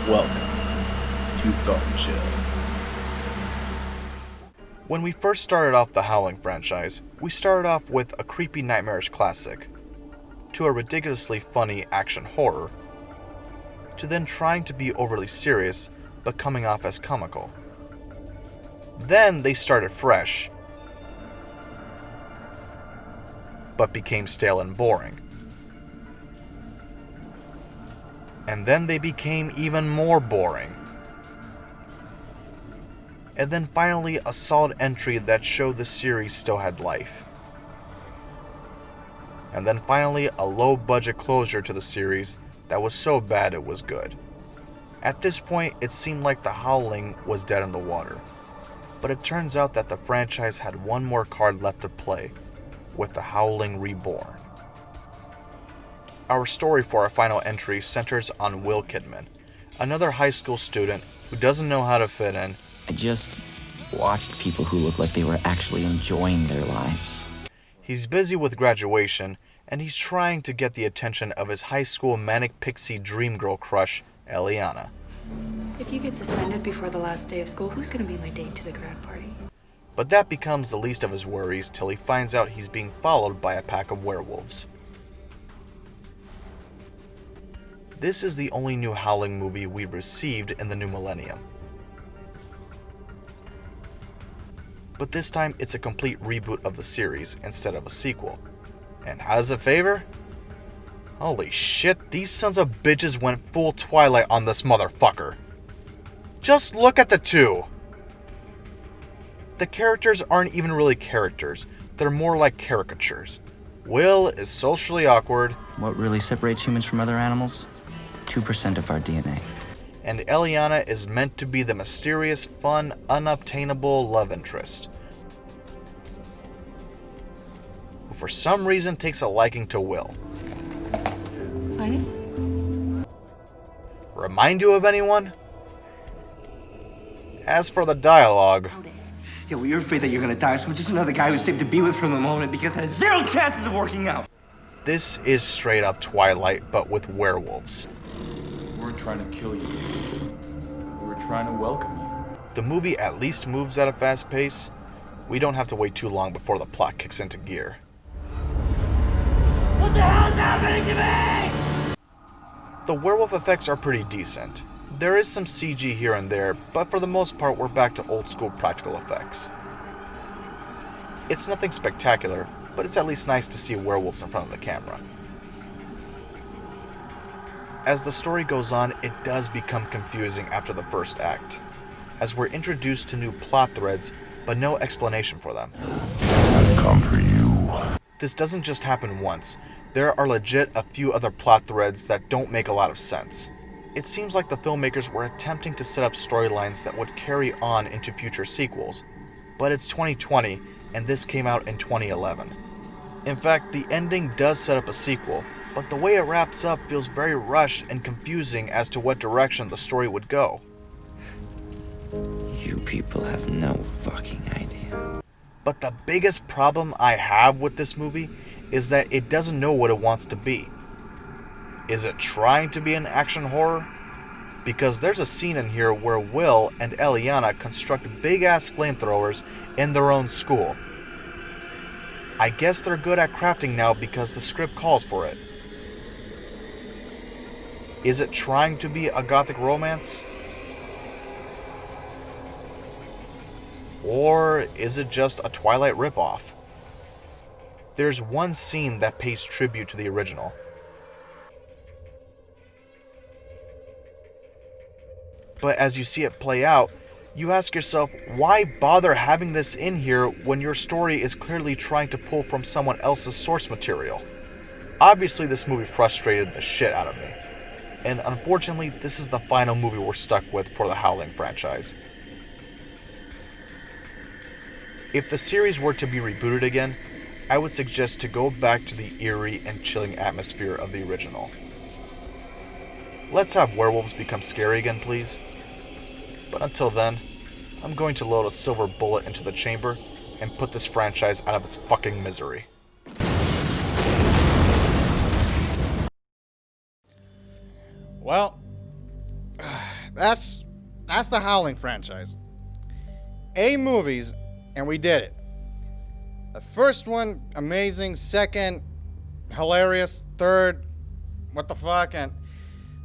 Welcome to Bone Chills. When we first started off the Howling franchise, we started off with a creepy nightmarish classic, to a ridiculously funny action horror, to then trying to be overly serious but coming off as comical. Then they started fresh, but became stale and boring. And then they became even more boring. And then finally a solid entry that showed the series still had life. And then finally a low budget closure to the series that was so bad it was good. At this point it seemed like the Howling was dead in the water. But it turns out that the franchise had one more card left to play, with the Howling Reborn. Our story for our final entry centers on Will Kidman, another high school student who doesn't know how to fit in. I just watched people who looked like they were actually enjoying their lives. He's busy with graduation, and he's trying to get the attention of his high school manic pixie dream girl crush, Eliana. If you get suspended before the last day of school, who's going to be my date to the grad party? But that becomes the least of his worries till he finds out he's being followed by a pack of werewolves. This is the only new Howling movie we've received in the new millennium. But this time it's a complete reboot of the series instead of a sequel. And how does it favor? Holy shit, these sons of bitches went full Twilight on this motherfucker. Just look at the two! The characters aren't even really characters, they're more like caricatures. Will is socially awkward. What really separates humans from other animals? 2% of our DNA. And Eliana is meant to be the mysterious, fun, unobtainable love interest, who for some reason takes a liking to Will. Sign it? Remind you of anyone? As for the dialogue, Yeah, well, you're afraid that you're gonna die, so I'm just another guy who's safe to be with for the moment because that has zero chances of working out. this is straight up Twilight, but with werewolves. We weren't trying to kill you. We were trying to welcome you. The movie at least moves at a fast pace. We don't have to wait too long before the plot kicks into gear. What the hell is happening to me? The werewolf effects are pretty decent. There is some CG here and there, but for the most part we're back to old school practical effects. It's nothing spectacular, but it's at least nice to see werewolves in front of the camera. As the story goes on, it does become confusing after the first act, as we're introduced to new plot threads, but no explanation for them. I've come for you. This doesn't just happen once. There are legit a few other plot threads that don't make a lot of sense. It seems like the filmmakers were attempting to set up storylines that would carry on into future sequels, but it's 2020 and this came out in 2011. In fact, the ending does set up a sequel, but the way it wraps up feels very rushed and confusing as to what direction the story would go. You people have no fucking idea. But the biggest problem I have with this movie is that it doesn't know what it wants to be. Is it trying to be an action horror? Because there's a scene in here where Will and Eliana construct big-ass flamethrowers in their own school. I guess they're good at crafting now because the script calls for it. Is it trying to be a gothic romance? Or is it just a Twilight ripoff? There's one scene that pays tribute to the original. But as you see it play out, you ask yourself, why bother having this in here when your story is clearly trying to pull from someone else's source material? Obviously, this movie frustrated the shit out of me. And unfortunately, this is the final movie we're stuck with for the Howling franchise. If the series were to be rebooted again, I would suggest to go back to the eerie and chilling atmosphere of the original. Let's have werewolves become scary again, please. But until then, I'm going to load a silver bullet into the chamber and put this franchise out of its fucking misery. Well, That's the Howling franchise. 8 movies, and we did it. The first one, amazing. Second, hilarious. Third, what the fuck? And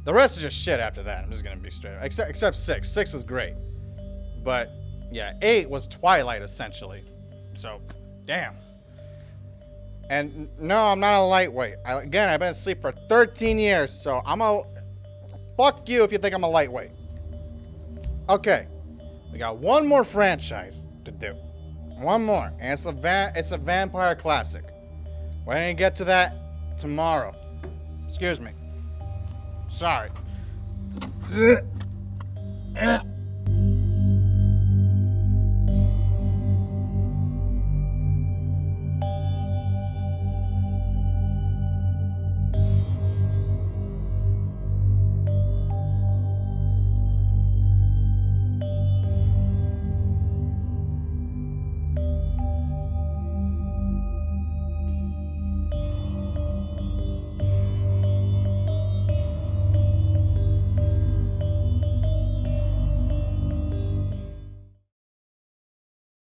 the rest is just shit after that. I'm just gonna be straight up. Except 6. 6 was great. But, yeah, 8 was Twilight, essentially. So, damn. And no, I'm not a lightweight. Again, I've been asleep for 13 years, so fuck you if you think I'm a lightweight. Okay, we got one more franchise to do. One more, and it's a vampire classic. We're gonna get to that tomorrow. Excuse me. Sorry.